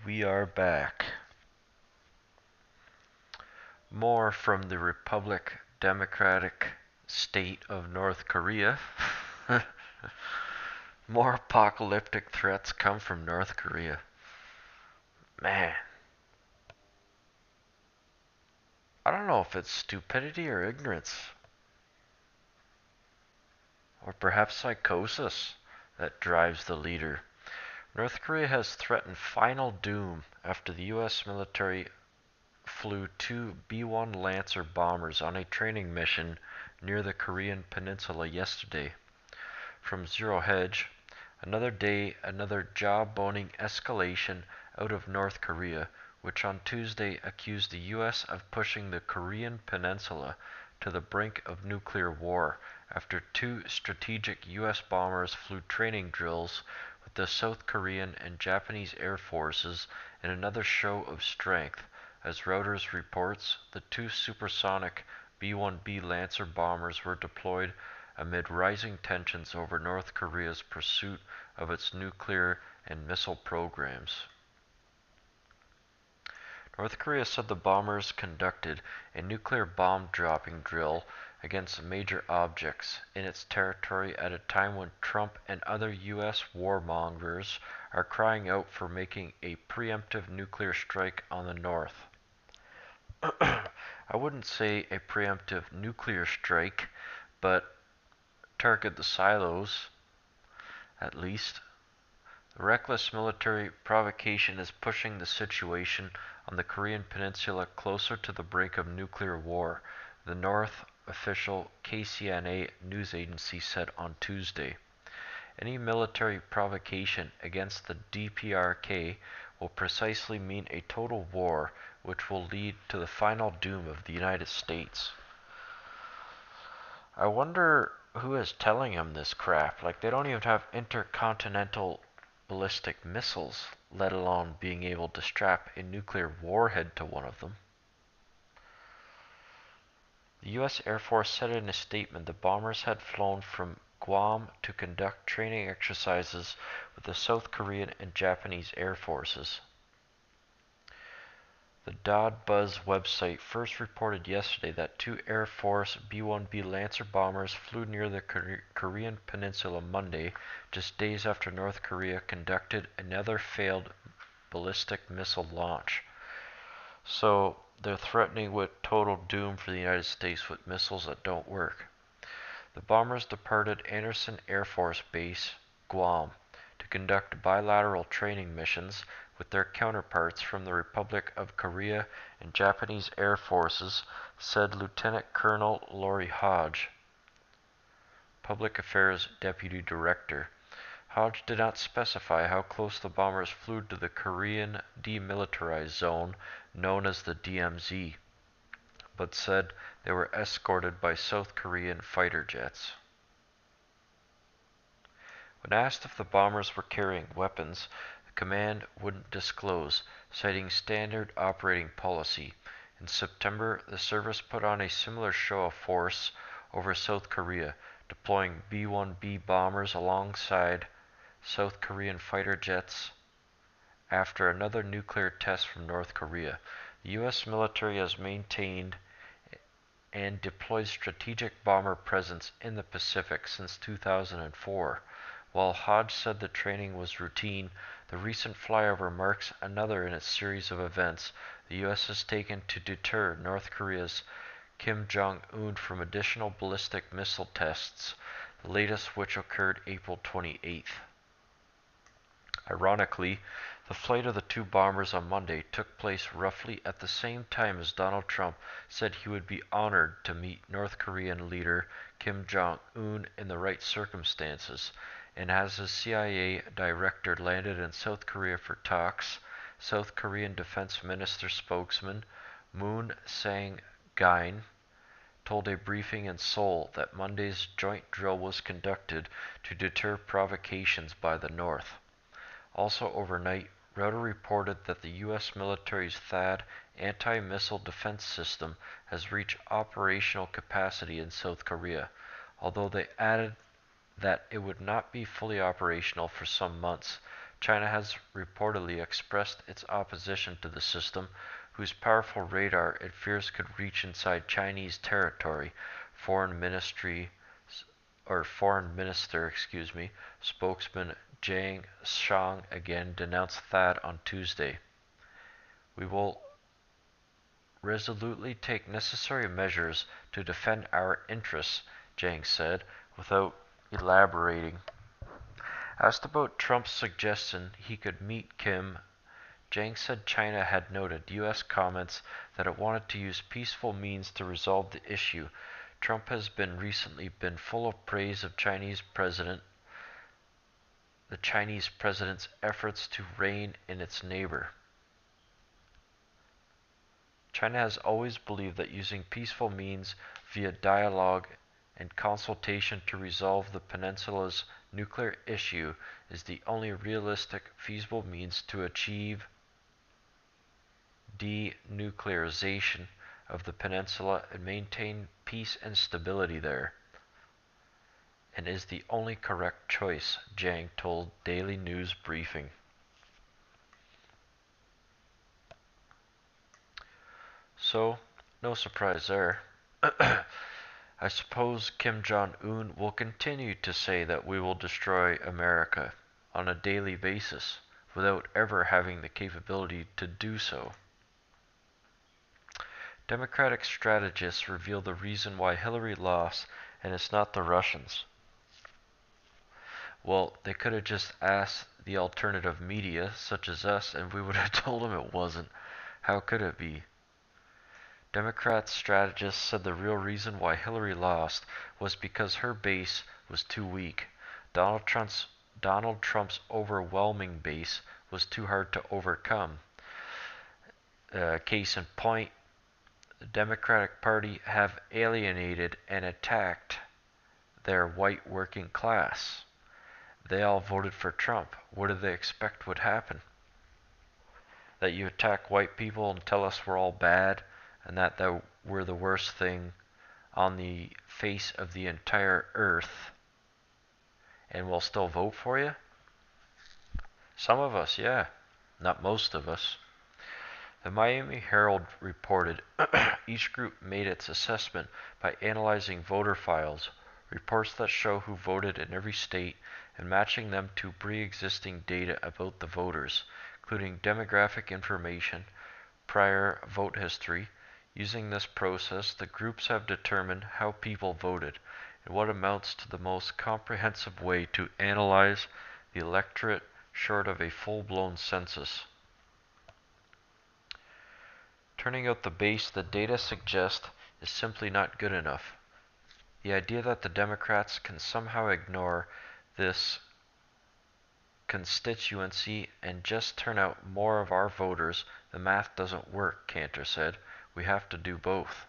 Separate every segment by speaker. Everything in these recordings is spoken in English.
Speaker 1: We are back. More from the Republic Democratic State of North Korea. More apocalyptic threats come from North Korea. Man, I don't know if it's stupidity or ignorance, or perhaps psychosis that drives the leader. North Korea has threatened final doom after the U.S. military flew two B-1 Lancer bombers on a training mission near the Korean peninsula yesterday. From Zero Hedge, another day, another jaw-boning escalation out of North Korea, which on Tuesday accused the U.S. of pushing the Korean peninsula to the brink of nuclear war after two strategic U.S. bombers flew training drills with the South Korean and Japanese air forces in another show of strength. As Reuters reports, the two supersonic B-1B Lancer bombers were deployed amid rising tensions over North Korea's pursuit of its nuclear and missile programs. North Korea said the bombers conducted a nuclear bomb-dropping drill against major objects in its territory at a time when Trump and other U.S. warmongers are crying out for making a preemptive nuclear strike on the North. I wouldn't say a preemptive nuclear strike, but target the silos, at least. The reckless military provocation is pushing the situation on the Korean peninsula closer to the brink of nuclear war, the North official KCNA news agency said on Tuesday. Any military provocation against the DPRK will precisely mean a total war, which will lead to the final doom of the United States. I wonder who is telling him this crap. Like, they don't even have intercontinental ballistic missiles, let alone being able to strap a nuclear warhead to one of them. The U.S. Air Force said in a statement the bombers had flown from Guam to conduct training exercises with the South Korean and Japanese air forces. The .buzz website first reported yesterday that two Air Force B-1B Lancer bombers flew near the Korean peninsula Monday, just days after North Korea conducted another failed ballistic missile launch. So they're threatening with total doom for the United States with missiles that don't work. The bombers departed Andersen Air Force Base, Guam, to conduct bilateral training missions with their counterparts from the Republic of Korea and Japanese Air Forces, said Lieutenant Colonel Lori Hodge, Public Affairs Deputy Director. Hodge did not specify how close the bombers flew to the Korean demilitarized zone known as the DMZ, but said they were escorted by South Korean fighter jets. When asked if the bombers were carrying weapons, the command wouldn't disclose, citing standard operating policy. In September, the service put on a similar show of force over South Korea, deploying B-1B bombers alongside South Korean fighter jets after another nuclear test from North Korea. The U.S. military has maintained and deployed strategic bomber presence in the Pacific since 2004. While Hodge said the training was routine, the recent flyover marks another in a series of events the U.S. has taken to deter North Korea's Kim Jong-un from additional ballistic missile tests, the latest which occurred April 28th. Ironically, the flight of the two bombers on Monday took place roughly at the same time as Donald Trump said he would be honored to meet North Korean leader Kim Jong-un in the right circumstances, and as his CIA director landed in South Korea for talks, South Korean Defense Minister spokesman Moon Sang-gain told a briefing in Seoul that Monday's joint drill was conducted to deter provocations by the North. Also overnight, Reuters reported that the U.S. military's THAAD anti-missile defense system has reached operational capacity in South Korea, although they added that it would not be fully operational for some months China has reportedly expressed its opposition to the system, whose powerful radar it fears could reach inside Chinese territory. Foreign Ministry Foreign Minister, spokesman Jiang Shang again denounced THAAD on Tuesday. We will resolutely take necessary measures to defend our interests, Jiang said, without elaborating. Asked about Trump's suggestion he could meet Kim, Jiang said China had noted U.S. comments that it wanted to use peaceful means to resolve the issue. Trump has recently been full of praise of the Chinese president's efforts to rein in its neighbor. China has always believed that using peaceful means via dialogue and consultation to resolve the peninsula's nuclear issue is the only realistic, feasible means to achieve denuclearization of the peninsula and maintain peace and stability there, and is the only correct choice, Jiang told Daily News Briefing. So, no surprise there. I suppose Kim Jong-un will continue to say that we will destroy America on a daily basis without ever having the capability to do so. Democratic strategists reveal the reason why Hillary lost, and it's not the Russians. Well, they could have just asked the alternative media, such as us, and we would have told them it wasn't. How could it be? Democrat strategists said the real reason why Hillary lost was because her base was too weak. Donald Trump's overwhelming base was too hard to overcome. Case in point, the Democratic Party have alienated and attacked their white working class. They all voted for Trump. What did they expect would happen? That you attack white people and tell us we're all bad and that we're the worst thing on the face of the entire earth, and we'll still vote for you? Some of us, yeah. Not most of us. The Miami Herald reported each group made its assessment by analyzing voter files, reports that show who voted in every state, and matching them to pre-existing data about the voters, including demographic information, prior vote history. Using this process, the groups have determined how people voted, in what amounts to the most comprehensive way to analyze the electorate short of a full-blown census. Turning out the base the data suggest is simply not good enough. The idea that the Democrats can somehow ignore this constituency and just turn out more of our voters, the math doesn't work, Cantor said. We have to do both.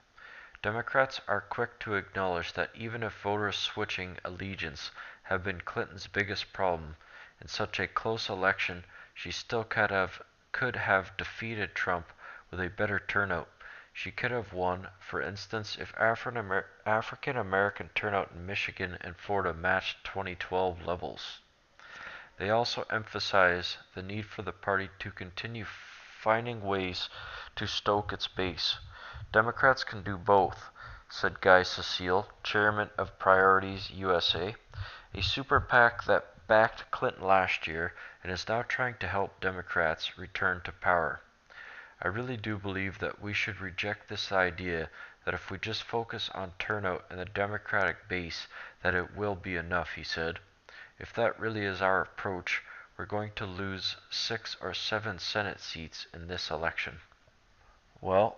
Speaker 1: Democrats are quick to acknowledge that even if voters switching allegiance have been Clinton's biggest problem, in such a close election she still could have defeated Trump with a better turnout. She could have won, for instance, if African American turnout in Michigan and Florida matched 2012 levels. They also emphasize the need for the party to continue finding ways to stoke its base. Democrats can do both, said Guy Cecile, chairman of Priorities USA, a super PAC that backed Clinton last year and is now trying to help Democrats return to power. I really do believe that we should reject this idea that if we just focus on turnout and the Democratic base, that it will be enough, he said. If that really is our approach, we're going to lose 6 or 7 Senate seats in this election. Well,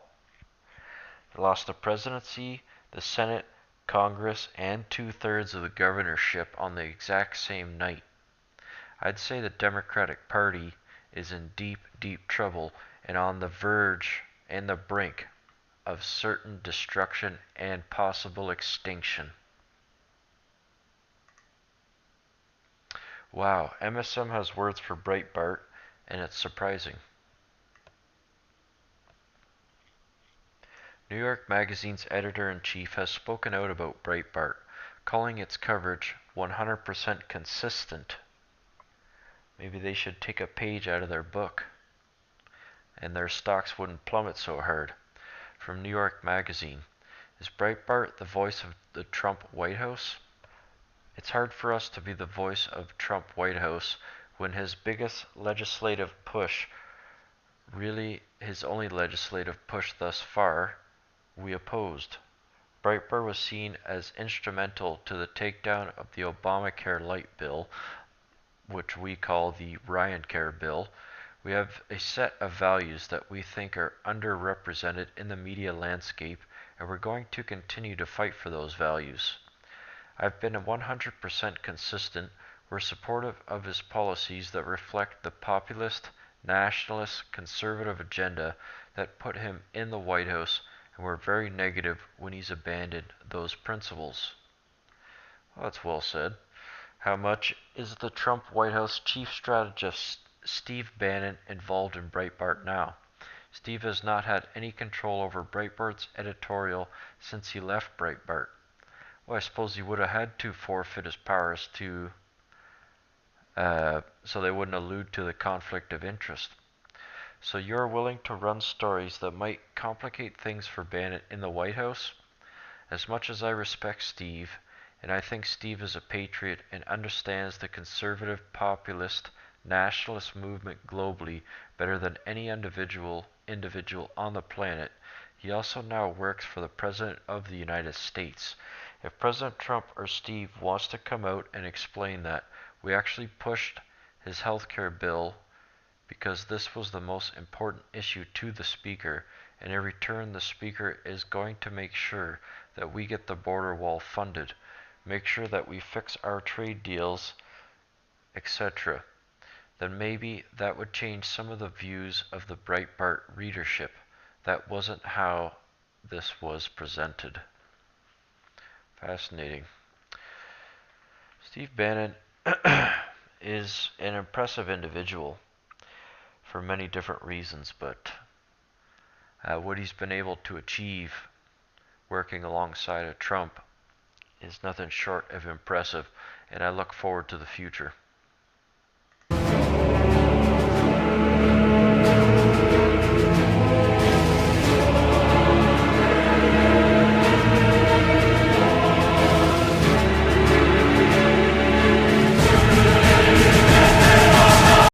Speaker 1: they lost the presidency, the Senate, Congress, and 2/3 of the governorship on the exact same night. I'd say the Democratic Party is in deep, deep trouble and on the verge and the brink of certain destruction and possible extinction. Wow, MSM has words for Breitbart, and it's surprising. New York Magazine's editor-in-chief has spoken out about Breitbart, calling its coverage 100% consistent. Maybe they should take a page out of their book, and their stocks wouldn't plummet so hard. From New York Magazine, is Breitbart the voice of the Trump White House? It's hard for us to be the voice of Trump White House when his biggest legislative push, really his only legislative push thus far, we opposed. Breitbart was seen as instrumental to the takedown of the Obamacare Light Bill, which we call the Ryan Care Bill. We have a set of values that we think are underrepresented in the media landscape, and we're going to continue to fight for those values. I've been 100% consistent. We're supportive of his policies that reflect the populist, nationalist, conservative agenda that put him in the White House, and we're very negative when he's abandoned those principles. Well, that's well said. How much is the Trump White House chief strategist Steve Bannon involved in Breitbart now? Steve has not had any control over Breitbart's editorial since he left Breitbart. Well, I suppose he would have had to forfeit his powers so they wouldn't allude to the conflict of interest. So you're willing to run stories that might complicate things for Bannon in the White House? As much as I respect Steve, and I think Steve is a patriot and understands the conservative, populist, nationalist movement globally better than any individual on the planet, he also now works for the President of the United States. If President Trump or Steve wants to come out and explain that we actually pushed his health care bill because this was the most important issue to the Speaker, and in return the Speaker is going to make sure that we get the border wall funded, make sure that we fix our trade deals, etc., then maybe that would change some of the views of the Breitbart readership. That wasn't how this was presented. Fascinating. Steve Bannon is an impressive individual for many different reasons, but what he's been able to achieve working alongside of Trump is nothing short of impressive, and I look forward to the future.